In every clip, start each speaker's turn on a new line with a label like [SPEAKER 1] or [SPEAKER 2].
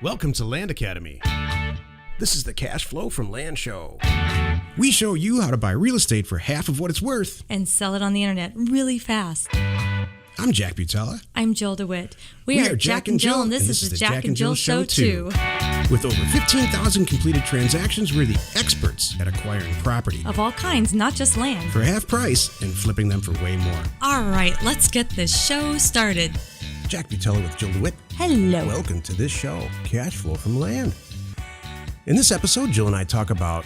[SPEAKER 1] Welcome to Land Academy. This is the Cash Flow from Land show. We show you how to buy real estate for half of what it's worth
[SPEAKER 2] and sell it on the internet really fast.
[SPEAKER 1] I'm Jack Butala.
[SPEAKER 2] I'm Jill DeWit. We are Jack and Jill, and this is the Jack and Jill Show too.
[SPEAKER 1] With over 15,000 completed transactions, we're the experts at acquiring property
[SPEAKER 2] Of all kinds, not just land.
[SPEAKER 1] for half price and flipping them for way more.
[SPEAKER 2] All right, let's get this show started.
[SPEAKER 1] Jack Butala with Jill DeWit.
[SPEAKER 2] Hello.
[SPEAKER 1] Welcome to this show, Cash Flow from Land. In this episode, Jill and I talk about,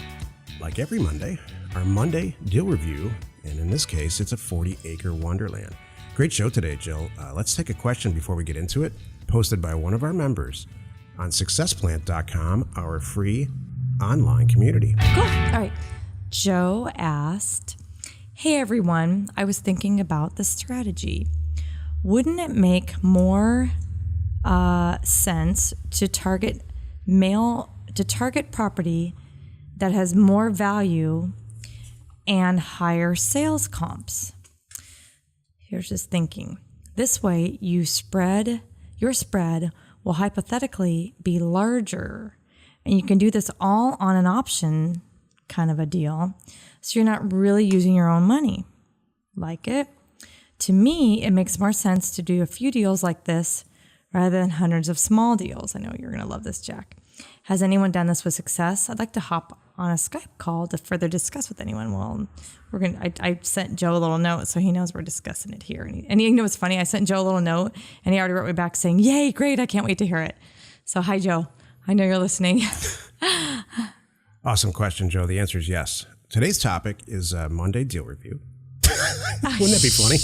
[SPEAKER 1] like every Monday, our Monday deal review, and in this case, it's a 40-acre wonderland. Great show today, Jill. Let's take a question before we get into it, posted by one of our members on successplant.com, our free online community.
[SPEAKER 2] Cool. All right. Joe asked, hey, everyone, I was thinking about the strategy. Wouldn't it make more sense to target property that has more value and higher sales comps? Here's his thinking. This way, your spread will hypothetically be larger, and you can do this all on an option kind of a deal, so you're not really using your own money. Like it? To me, it makes more sense to do a few deals like this rather than hundreds of small deals. I know you're going to love this, Jack. Has anyone done this with success? I'd like to hop on a Skype call to further discuss with anyone. Well, I sent Joe a little note, so he knows we're discussing it here. And you know what's funny? I sent Joe a little note, and he already wrote me back saying, yay, great, I can't wait to hear it. So hi, Joe. I know you're listening.
[SPEAKER 1] Awesome question, Joe. The answer is yes. Today's topic is a Monday deal review. Wouldn't that be funny?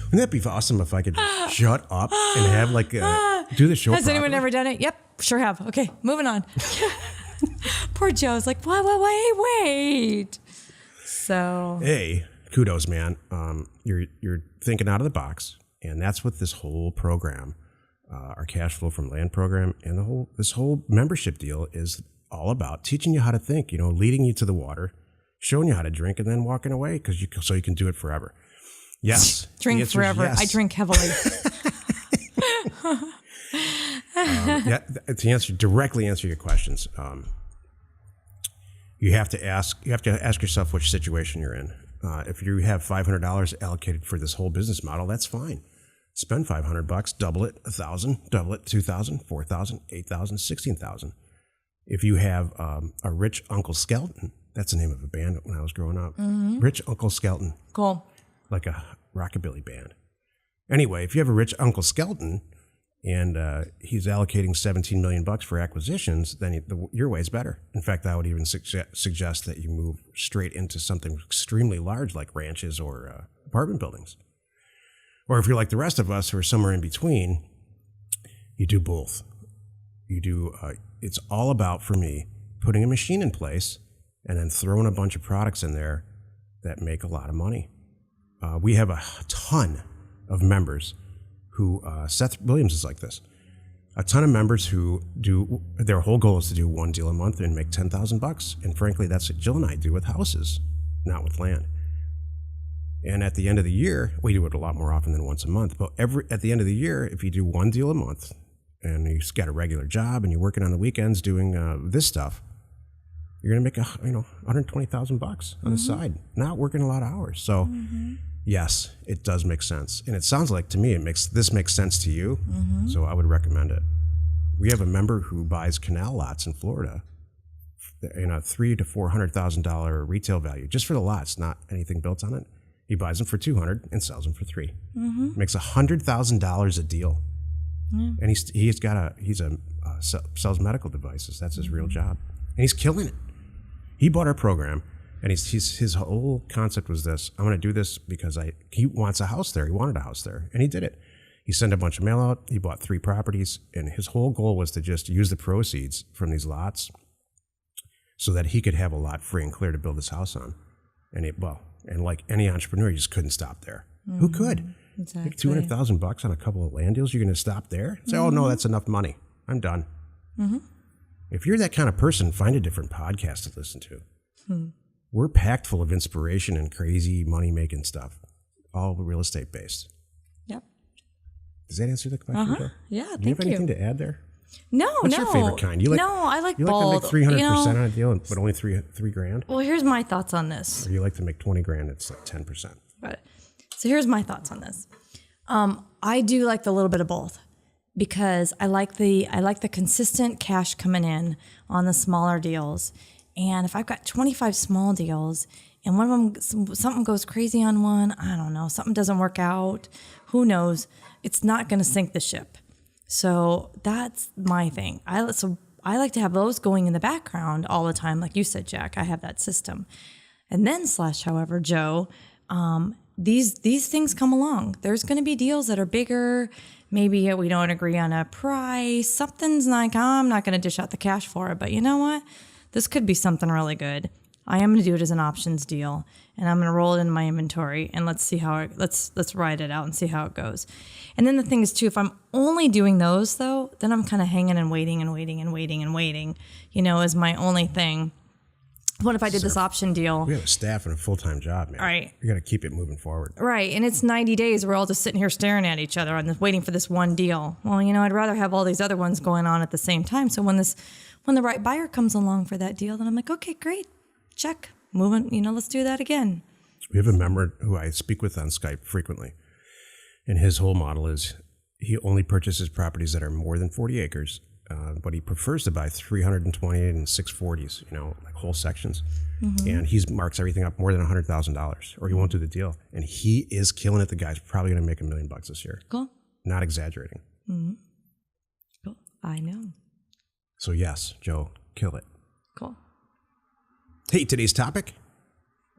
[SPEAKER 1] Wouldn't that be awesome if I could shut up and have do the show
[SPEAKER 2] Has
[SPEAKER 1] properly?
[SPEAKER 2] anyone ever done it? Yep, sure have. Okay, moving on. Poor Joe's like, wait. So,
[SPEAKER 1] hey, kudos, man. You're thinking out of the box, and that's what this whole program, our Cash Flow from Land program, and this whole membership deal is all about: teaching you how to think. Leading you to the water, showing you how to drink, and then walking away so you can do it forever. Yes,
[SPEAKER 2] drink forever. Yes. I drink heavily.
[SPEAKER 1] To directly answer your questions, you have to ask yourself which situation you're in. If you have $500 allocated for this whole business model, that's fine. Spend $500, double it, 1,000, double it, 2,000, 4,000, 8,000, 16,000. If you have a Rich Uncle Skelton, that's the name of a band when I was growing up. Mm-hmm. Rich Uncle Skelton.
[SPEAKER 2] Cool.
[SPEAKER 1] Like a rockabilly band. Anyway, if you have a Rich Uncle Skelton and he's allocating $17 million for acquisitions, then your way is better. In fact, I would even suggest that you move straight into something extremely large like ranches or apartment buildings. Or if you're like the rest of us who are somewhere in between, you do both. You do. It's all about, for me, putting a machine in place and then throwing a bunch of products in there that make a lot of money. We have a ton of members who, Seth Williams is like this, a ton of members who their whole goal is to do one deal a month and make $10,000. And frankly, that's what Jill and I do with houses, not with land. And at the end of the year, we do it a lot more often than once a month, but at the end of the year, if you do one deal a month and you've got a regular job and you're working on the weekends doing this stuff, you're going to make $120,000 on the side, not working a lot of hours. So yes, it does make sense. And it sounds like to me, this makes sense to you. Mm-hmm. So I would recommend it. We have a member who buys canal lots in Florida, $300,000 to $400,000 retail value just for the lots, not anything built on it. He buys them for $200,000 and sells them for $300,000. Mm-hmm. Makes $100,000 a deal. Yeah. And he sells medical devices. That's his real job. And he's killing it. He bought our program, and his whole concept was this: I'm going to do this because he wants a house there. He wanted a house there, and he did it. He sent a bunch of mail out. He bought 3 properties, and his whole goal was to just use the proceeds from these lots so that he could have a lot free and clear to build his house on. And like any entrepreneur, you just couldn't stop there. Mm-hmm. Who could? Exactly. $200,000 on a couple of land deals. You're going to stop there? Say, oh no, that's enough money. I'm done. Mm-hmm. If you're that kind of person, find a different podcast to listen to. We're packed full of inspiration and crazy money-making stuff, all real estate based.
[SPEAKER 2] Yep.
[SPEAKER 1] Does that answer the question?
[SPEAKER 2] Yeah,
[SPEAKER 1] Do you have anything to add there? What's your favorite kind? You like,
[SPEAKER 2] no, I like
[SPEAKER 1] you
[SPEAKER 2] bold.
[SPEAKER 1] like to make 300% on a deal, but only three grand?
[SPEAKER 2] Well, here's my thoughts on this.
[SPEAKER 1] Or you like to make 20 grand, it's like 10%.
[SPEAKER 2] Right. So here's my thoughts on this. I do like the little bit of both because I like the consistent cash coming in on the smaller deals. And if I've got 25 small deals and one of them, something goes crazy on one, I don't know, something doesn't work out, who knows, it's not going to sink the ship. So that's my thing. I like to have those going in the background all the time. Like you said, Jack, I have that system. And then however, Joe, these things come along. There's going to be deals that are bigger. Maybe we don't agree on a price. Something's like, I'm not going to dish out the cash for it. But you know what? This could be something really good. I am going to do it as an options deal, and I'm going to roll it in my inventory, and let's see how let's ride it out and see how it goes. And then the thing is too, if I'm only doing those though, then I'm kind of hanging and waiting, is my only thing. What if I did this option deal?
[SPEAKER 1] We have a staff and a full-time job, man.
[SPEAKER 2] Right.
[SPEAKER 1] You got to keep it moving forward.
[SPEAKER 2] Right. And it's 90 days. We're all just sitting here staring at each other and waiting for this one deal. Well, I'd rather have all these other ones going on at the same time. So when the right buyer comes along for that deal, then I'm like, okay, great. Check. Moving, let's do that again.
[SPEAKER 1] We have a member who I speak with on Skype frequently. And his whole model is he only purchases properties that are more than 40 acres. But he prefers to buy 320 and 640s, like whole sections. Mm-hmm. And he marks everything up more than $100,000 or he won't do the deal. And he is killing it. The guy's probably going to make $1 million this year.
[SPEAKER 2] Cool.
[SPEAKER 1] Not exaggerating.
[SPEAKER 2] Mm-hmm. Cool. I know.
[SPEAKER 1] So yes, Joe, kill it.
[SPEAKER 2] Cool.
[SPEAKER 1] Hey, today's topic,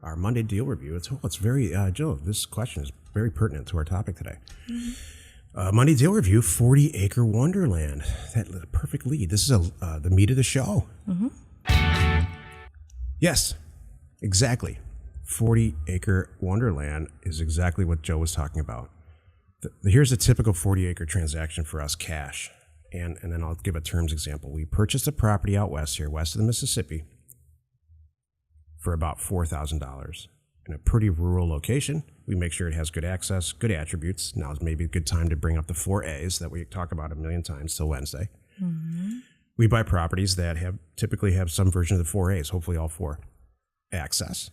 [SPEAKER 1] our Monday deal review. It's very, Joe, this question is very pertinent to our topic today. Mm-hmm. Monday deal review, 40 Acre WonderLand. That perfect lead. This is the meat of the show. Mm-hmm. Yes, exactly. 40 Acre WonderLand is exactly what Joe was talking about. Here's a typical 40 acre transaction for us, cash. And then I'll give a terms example. We purchased a property out west here, west of the Mississippi, for about $4,000 in a pretty rural location. We make sure it has good access, good attributes. Now is maybe a good time to bring up the 4As that we talk about a million times till Wednesday. Mm-hmm. We buy properties that typically have some version of the 4As, hopefully all four. Access,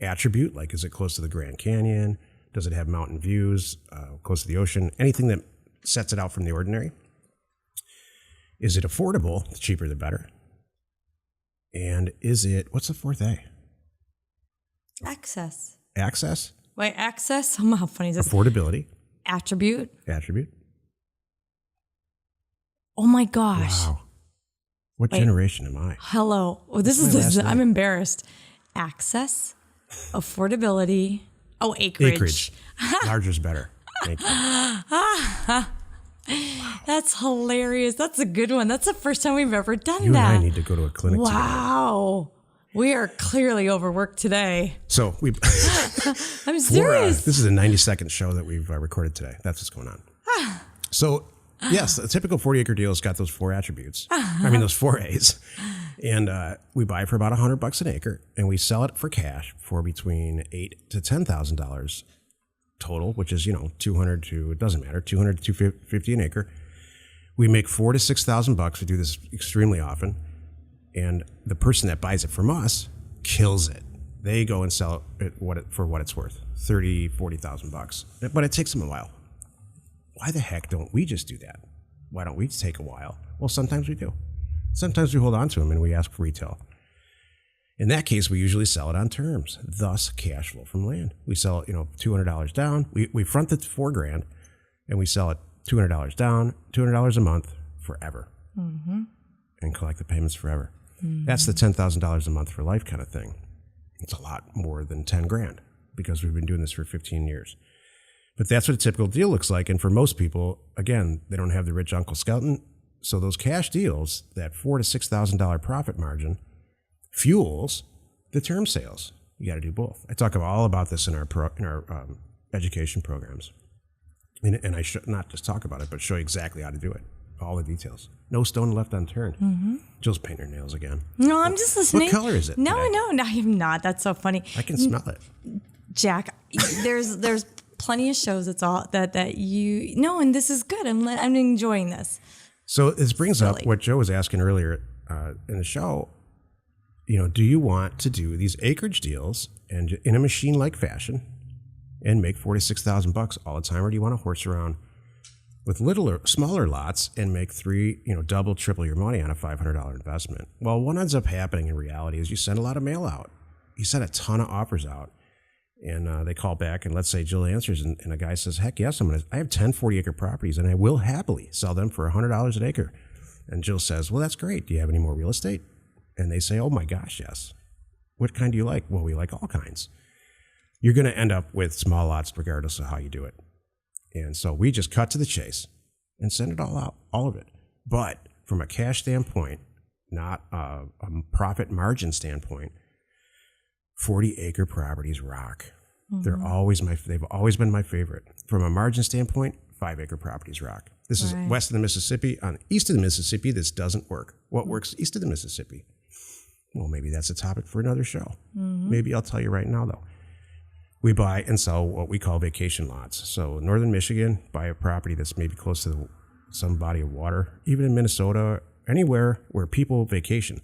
[SPEAKER 1] attribute, like is it close to the Grand Canyon? Does it have mountain views, close to the ocean? Anything that sets it out from the ordinary. Is it affordable? The cheaper the better. And what's the fourth A?
[SPEAKER 2] Access.
[SPEAKER 1] Access?
[SPEAKER 2] Wait, access? How funny is this?
[SPEAKER 1] Affordability.
[SPEAKER 2] Attribute. Oh my gosh.
[SPEAKER 1] Wow. What generation am I?
[SPEAKER 2] Hello. Oh, I'm embarrassed. Access, affordability. Oh, acreage.
[SPEAKER 1] Larger's better. Thank you.
[SPEAKER 2] That's hilarious. That's a good one. That's the first time we've ever done
[SPEAKER 1] you
[SPEAKER 2] that.
[SPEAKER 1] You and I need to go to a clinic together.
[SPEAKER 2] Wow. We are clearly overworked today.
[SPEAKER 1] So
[SPEAKER 2] I'm serious.
[SPEAKER 1] This is a 90-second show that we've recorded today. That's what's going on. So, yes, a typical 40 acre deal has got those four attributes. Those 4As. And we buy for about $100 an acre, and we sell it for cash for between $8,000 to $10,000 total, which is, $200 to $250 an acre. We make $4,000 to $6,000. We do this extremely often. And the person that buys it from us kills it. They go and sell it for what it's worth, $30,000, $40,000. But it takes them a while. Why the heck don't we just do that? Why don't we take a while? Well, sometimes we do. Sometimes we hold on to them and we ask for retail. In that case, we usually sell it on terms, thus cash flow from land. We sell it, $200 down. We front the $4,000 and we sell it $200 down, $200 a month forever, mm-hmm. and collect the payments forever. Mm-hmm. That's the $10,000 a month for life kind of thing. It's a lot more than $10,000 because we've been doing this for 15 years. But that's what a typical deal looks like. And for most people, again, they don't have the rich Uncle Skelton. So those cash deals, that $4,000 to $6,000 profit margin, fuels the term sales. You got to do both. I talk all about this in our education programs, and I not just talk about it, but show you exactly how to do it, all the details. No stone left unturned. Mm-hmm. Jill's painting her nails again.
[SPEAKER 2] No, I'm just listening.
[SPEAKER 1] What color is it?
[SPEAKER 2] No, I'm not. That's so funny.
[SPEAKER 1] I can smell it.
[SPEAKER 2] Jack, there's plenty of shows. It's all that you know, and this is good. I'm enjoying this.
[SPEAKER 1] So this brings
[SPEAKER 2] Silly.
[SPEAKER 1] up what Joe was asking earlier in the show. Do you want to do these acreage deals and in a machine-like fashion and make $46,000 all the time, or do you want to horse around with smaller lots and make double, triple your money on a $500 investment? Well, what ends up happening in reality is you send a lot of mail out. You send a ton of offers out, and they call back, and let's say Jill answers, and a guy says, heck yes, I have 10 40-acre properties, and I will happily sell them for $100 an acre. And Jill says, well, that's great. Do you have any more real estate? And they say, oh my gosh, yes. What kind do you like? Well, we like all kinds. You're going to end up with small lots regardless of how you do it. And so we just cut to the chase and send it all out, all of it. But from a cash standpoint, not a profit margin standpoint, 40-acre properties rock. Mm-hmm. They've always been my favorite. From a margin standpoint, 5-acre properties rock. This is west of the Mississippi. On east of the Mississippi, this doesn't work. What works east of the Mississippi? Well, maybe that's a topic for another show. Mm-hmm. Maybe I'll tell you right now, though. We buy and sell what we call vacation lots. So northern Michigan, buy a property that's maybe close to some body of water. Even in Minnesota, anywhere where people vacation.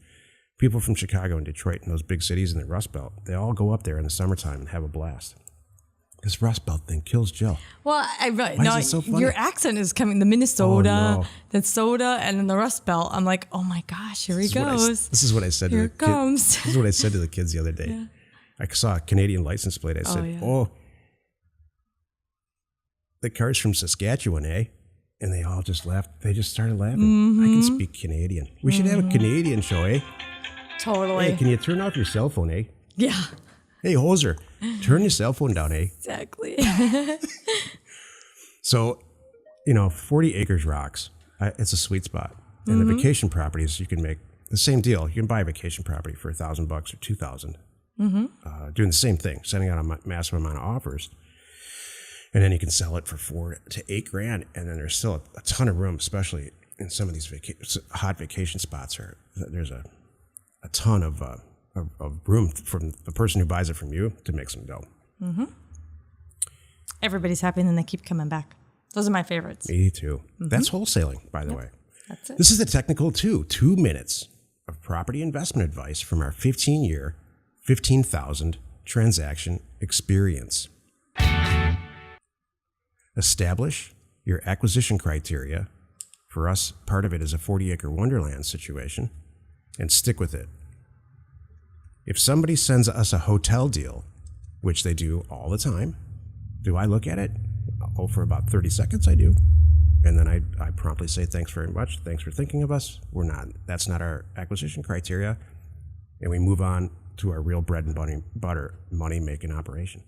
[SPEAKER 1] People from Chicago and Detroit and those big cities in the Rust Belt, they all go up there in the summertime and have a blast. This Rust Belt thing kills Jill.
[SPEAKER 2] Well,
[SPEAKER 1] Why is it so funny?
[SPEAKER 2] Your accent is coming. The Minnesota, the soda, and then the Rust Belt. I'm like, oh my gosh, here he goes.
[SPEAKER 1] This is what I said to the kids. This is what I said to the kids the other day. Yeah. I saw a Canadian license plate. I said, the car's from Saskatchewan, eh? And they all just laughed. They just started laughing. Mm-hmm. I can speak Canadian. We should have a Canadian show, eh?
[SPEAKER 2] Totally.
[SPEAKER 1] Hey, can you turn off your cell phone, eh?
[SPEAKER 2] Yeah.
[SPEAKER 1] Hey, hoser, turn your cell phone down, eh?
[SPEAKER 2] Exactly.
[SPEAKER 1] So, 40 acres rocks. It's a sweet spot. And the vacation properties, you can make the same deal. You can buy a vacation property for $1,000 or $2,000. Mm-hmm. Doing the same thing, sending out a massive amount of offers. And then you can sell it for $4,000 to $8,000. And then there's still a ton of room, especially in some of these hot vacation spots. There's a ton of room from the person who buys it from you to make some dough. Mm-hmm.
[SPEAKER 2] Everybody's happy and then they keep coming back. Those are my favorites.
[SPEAKER 1] Me too. Mm-hmm. That's wholesaling, by the way.
[SPEAKER 2] That's it.
[SPEAKER 1] This is the technical 2 minutes of property investment advice from our 15-year, 15,000 transaction experience. Establish your acquisition criteria. For us, part of it is a 40-acre Wonderland situation, and stick with it. If somebody sends us a hotel deal, which they do all the time, do I look at it? Oh, for about 30 seconds I do. And then I promptly say, thanks very much. Thanks for thinking of us. That's not our acquisition criteria. And we move on to our real bread and butter money-making operation.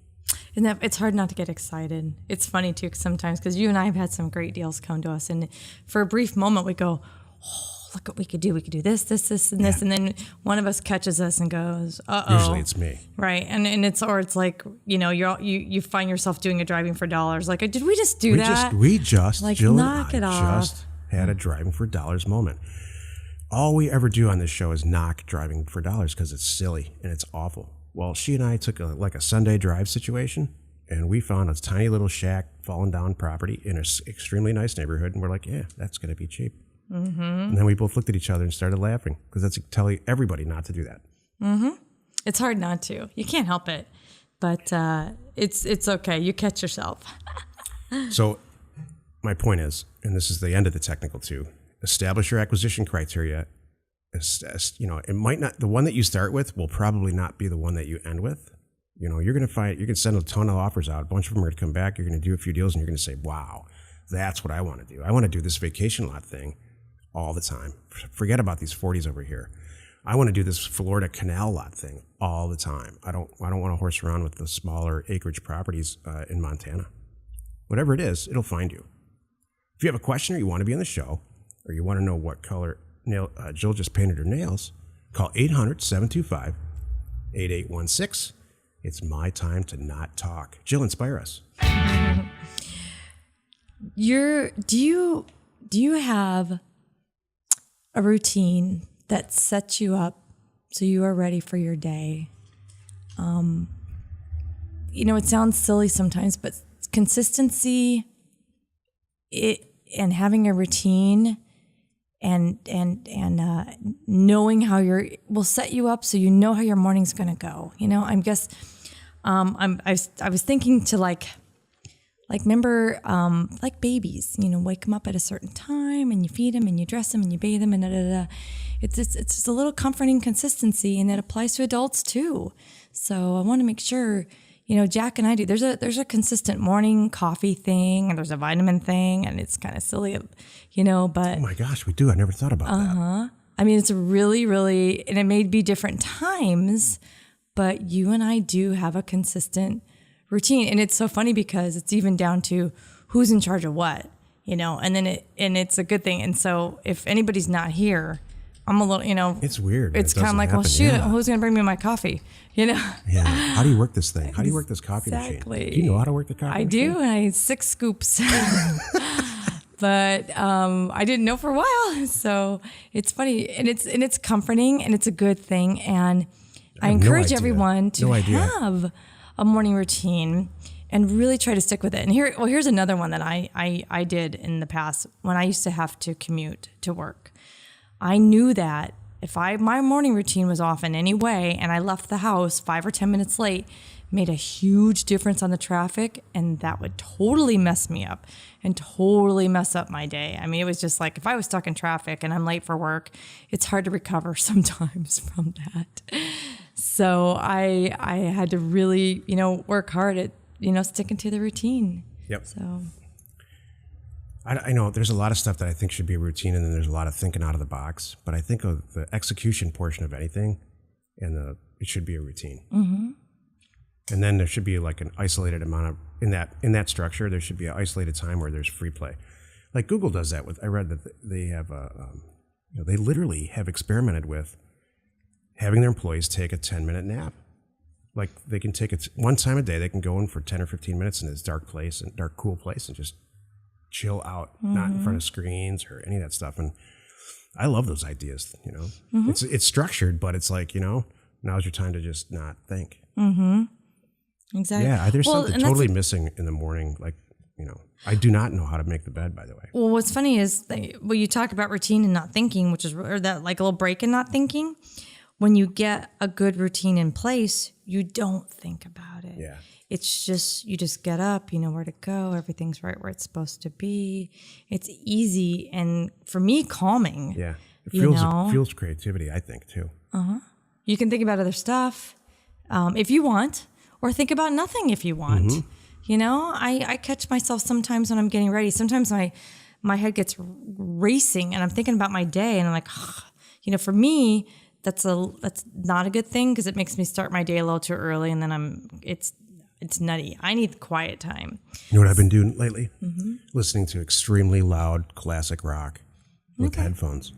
[SPEAKER 2] And it's hard not to get excited. It's funny, too, sometimes, because you and I have had some great deals come to us. And for a brief moment, we go, oh, look what we could do. We could do this, and this. And then one of us catches us and goes, uh-oh.
[SPEAKER 1] Usually it's me.
[SPEAKER 2] Right. And it's like, you find yourself doing a driving for dollars. Like, did we just do that?
[SPEAKER 1] We just,
[SPEAKER 2] like,
[SPEAKER 1] Jill
[SPEAKER 2] knock
[SPEAKER 1] and
[SPEAKER 2] it
[SPEAKER 1] I
[SPEAKER 2] off.
[SPEAKER 1] just had a driving for dollars moment. All we ever do on this show is knock driving for dollars because it's silly and it's awful. Well, she and I took a Sunday drive situation, and we found a tiny little shack, fallen down property in an extremely nice neighborhood, and we're like, yeah, that's going to be cheap. Mm-hmm. And then we both looked at each other and started laughing because that's telling everybody not to do that.
[SPEAKER 2] Mm-hmm. It's hard not to. You can't help it, but it's okay. You catch yourself.
[SPEAKER 1] So my point is, and this is the end of the technical 2, establish your acquisition criteria. It might not, the one that you start with will probably not be the one that you end with. You're going to find, you can send a ton of offers out. A bunch of them are going to come back. You're going to do a few deals and you're going to say, wow, that's what I want to do. I want to do this vacation lot thing all the time. Forget about these 40s over here. I want to do this Florida canal lot thing all the time. I don't want to horse around with the smaller acreage properties in Montana. Whatever it is, it'll find you. If you have a question or you want to be on the show, or you want to know what color Jill just painted her nails, call 800-725-8816. It's my time to not talk. Jill, inspire us.
[SPEAKER 2] Do you have a routine that sets you up so you are ready for your day? It sounds silly sometimes, but consistency and having a routine knowing how will set you up so you know how your morning's going to go. I guess I was thinking to like remember like babies, wake them up at a certain time and you feed them and you dress them and you bathe them and da, da, da. It's just a little comforting consistency, and it applies to adults too. So I want to make sure, Jack and I do. There's a consistent morning coffee thing, and there's a vitamin thing, and it's kind of silly, but
[SPEAKER 1] Oh my gosh, we do. I never thought about that.
[SPEAKER 2] I mean, it's really, really, and it may be different times, but you and I do have a consistent routine. And it's so funny because it's even down to who's in charge of what, and then it's a good thing. And so if anybody's not here, I'm a little,
[SPEAKER 1] It's weird.
[SPEAKER 2] It's kind of like, well, shoot, who's going to bring me my coffee?
[SPEAKER 1] Yeah. How do you work this thing? How do you work this coffee machine? Do you know how to work the coffee machine?
[SPEAKER 2] I do. And I had 6 scoops. But I didn't know for a while. So it's funny. And it's comforting, and it's a good thing. And I encourage everyone to have a morning routine and really try to stick with it. And here's another one that I did in the past when I used to have to commute to work. I knew that if my morning routine was off in any way and I left the house 5 or 10 minutes late, made a huge difference on the traffic, and that would totally mess me up and totally mess up my day. I mean, it was just like if I was stuck in traffic and I'm late for work, it's hard to recover sometimes from that. So I had to really, work hard at, sticking to the routine.
[SPEAKER 1] Yep.
[SPEAKER 2] So
[SPEAKER 1] I know there's a lot of stuff that I think should be a routine, and then there's a lot of thinking out of the box. But I think of the execution portion of anything, and it should be a routine. Mm-hmm. And then there should be like an isolated amount of in that structure. There should be an isolated time where there's free play, like Google does that with. I read that they have they literally have experimented with having their employees take a 10-minute nap. Like they can take it one time a day. They can go in for 10 or 15 minutes in this dark, cool place, and just chill out, not in front of screens or any of that stuff. And I love those ideas. It's structured, but it's like now's your time to just not think.
[SPEAKER 2] Exactly.
[SPEAKER 1] Yeah, there's something totally missing in the morning. Like I do not know how to make the bed, by the way.
[SPEAKER 2] Well, what's funny is you talk about routine and not thinking, or that like a little break in not thinking. When you get a good routine in place, you don't think about it.
[SPEAKER 1] Yeah.
[SPEAKER 2] It's just, you just get up, you know where to go, everything's right where it's supposed to be. It's easy and for me, calming.
[SPEAKER 1] Yeah. It fuels creativity, I think, too.
[SPEAKER 2] You can think about other stuff if you want, or think about nothing if you want. I catch myself sometimes when I'm getting ready. Sometimes my head gets racing and I'm thinking about my day and I'm like, for me, that's not a good thing because it makes me start my day a little too early and then it's nutty. I need quiet time.
[SPEAKER 1] You know what I've been doing lately? Listening to extremely loud classic rock with headphones.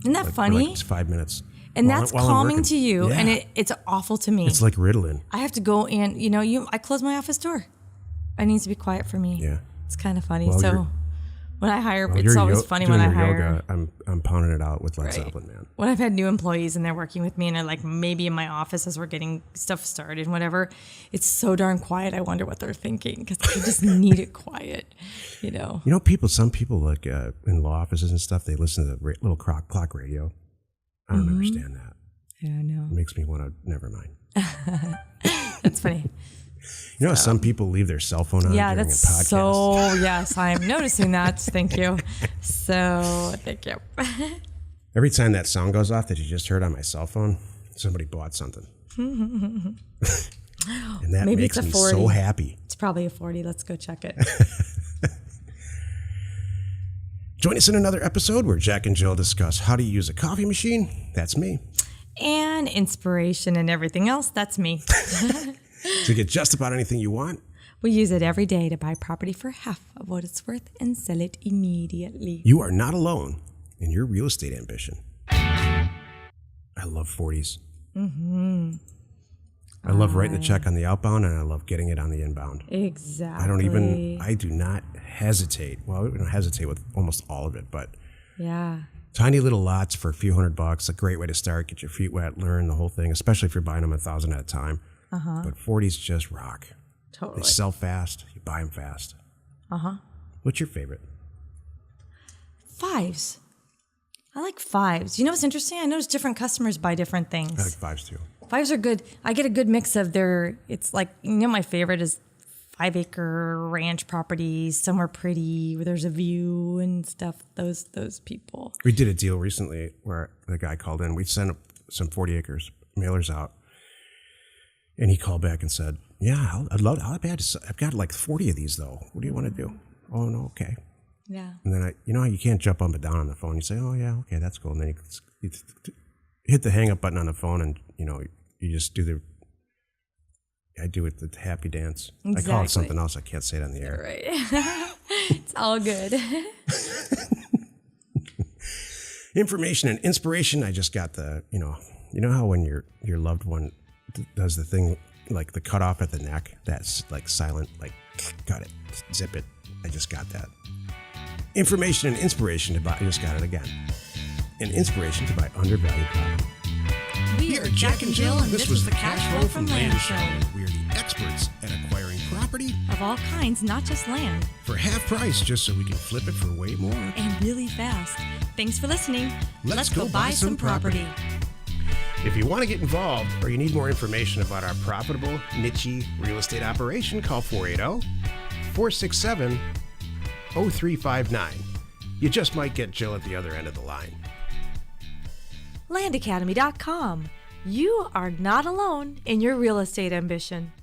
[SPEAKER 2] Isn't that funny?
[SPEAKER 1] Like 5 minutes.
[SPEAKER 2] And that's calming to you,
[SPEAKER 1] yeah.
[SPEAKER 2] and it's awful to me.
[SPEAKER 1] It's like Ritalin.
[SPEAKER 2] I have to go in, I close my office door. It needs to be quiet for me.
[SPEAKER 1] Yeah.
[SPEAKER 2] It's kind of funny.
[SPEAKER 1] Well,
[SPEAKER 2] so when I hire, it's always funny when I hire.
[SPEAKER 1] Yoga, I'm pounding it out with Led Zeppelin, man.
[SPEAKER 2] When I've had new employees and they're working with me and they're like maybe in my office as we're getting stuff started and whatever, it's so darn quiet. I wonder what they're thinking because they just need it quiet,
[SPEAKER 1] Some people like in law offices and stuff, they listen to the little clock radio. I don't understand that.
[SPEAKER 2] Yeah, I know.
[SPEAKER 1] It makes me want to, never mind.
[SPEAKER 2] That's funny.
[SPEAKER 1] Some people leave their cell phone on during a podcast.
[SPEAKER 2] So, yes, I'm noticing that. Thank you. So, thank you.
[SPEAKER 1] Every time that sound goes off that you just heard on my cell phone, somebody bought something. And that
[SPEAKER 2] Maybe
[SPEAKER 1] makes
[SPEAKER 2] it's a
[SPEAKER 1] me
[SPEAKER 2] 40.
[SPEAKER 1] so happy.
[SPEAKER 2] It's probably a 40. Let's go check it.
[SPEAKER 1] Join us in another episode where Jack and Jill discuss how to use a coffee machine. That's me.
[SPEAKER 2] And inspiration and everything else. That's me.
[SPEAKER 1] To get just about anything you want.
[SPEAKER 2] We use it every day to buy property for half of what it's worth and sell it immediately.
[SPEAKER 1] You are not alone in your real estate ambition. I love 40s. I love writing the check on the outbound and I love getting it on the inbound.
[SPEAKER 2] Exactly.
[SPEAKER 1] I do not hesitate. Well, we don't hesitate with almost all of it, but
[SPEAKER 2] yeah.
[SPEAKER 1] Tiny little lots for a few $100, a great way to start, get your feet wet, learn the whole thing, especially if you're buying them 1,000 at a time. But 40s just rock.
[SPEAKER 2] Totally.
[SPEAKER 1] They sell fast. You buy them fast. What's your favorite?
[SPEAKER 2] 5s. I like 5s. You know what's interesting? I notice different customers buy different things.
[SPEAKER 1] I like 5s too.
[SPEAKER 2] 5s are good. I get a good mix of it's like, my favorite is 5-acre ranch properties, somewhere pretty where there's a view and stuff. Those people.
[SPEAKER 1] We did a deal recently where the guy called in. We sent some 40 acres mailers out. And he called back and said, yeah, I'd love it. I've got like 40 of these though. What do you want to do? Oh, no, okay.
[SPEAKER 2] Yeah.
[SPEAKER 1] And then you can't jump up and down on the phone. You say, oh yeah, okay, that's cool. And then you hit the hang up button on the phone and, you just do I do it the happy dance. Exactly. I call it something else. I can't say it on the air.
[SPEAKER 2] Right. It's all good.
[SPEAKER 1] Information and inspiration. I just got you know how when your loved one does the thing like the cut off at the neck, that's like silent, like cut it, zip it. I just got that. Information and inspiration to buy. I just got it again. And inspiration to buy undervalued property.
[SPEAKER 2] We are Jack and Jill, and this was the Cash Flow from Land Show.
[SPEAKER 1] We are the experts at acquiring property
[SPEAKER 2] of all kinds, not just land,
[SPEAKER 1] for half price, just so we can flip it for way more.
[SPEAKER 2] And really fast. Thanks for listening. Let's go buy some property.
[SPEAKER 1] If you want to get involved or you need more information about our profitable, niche real estate operation, call 480-467-0359. You just might get Jill at the other end of the line.
[SPEAKER 2] LandAcademy.com. You are not alone in your real estate ambition.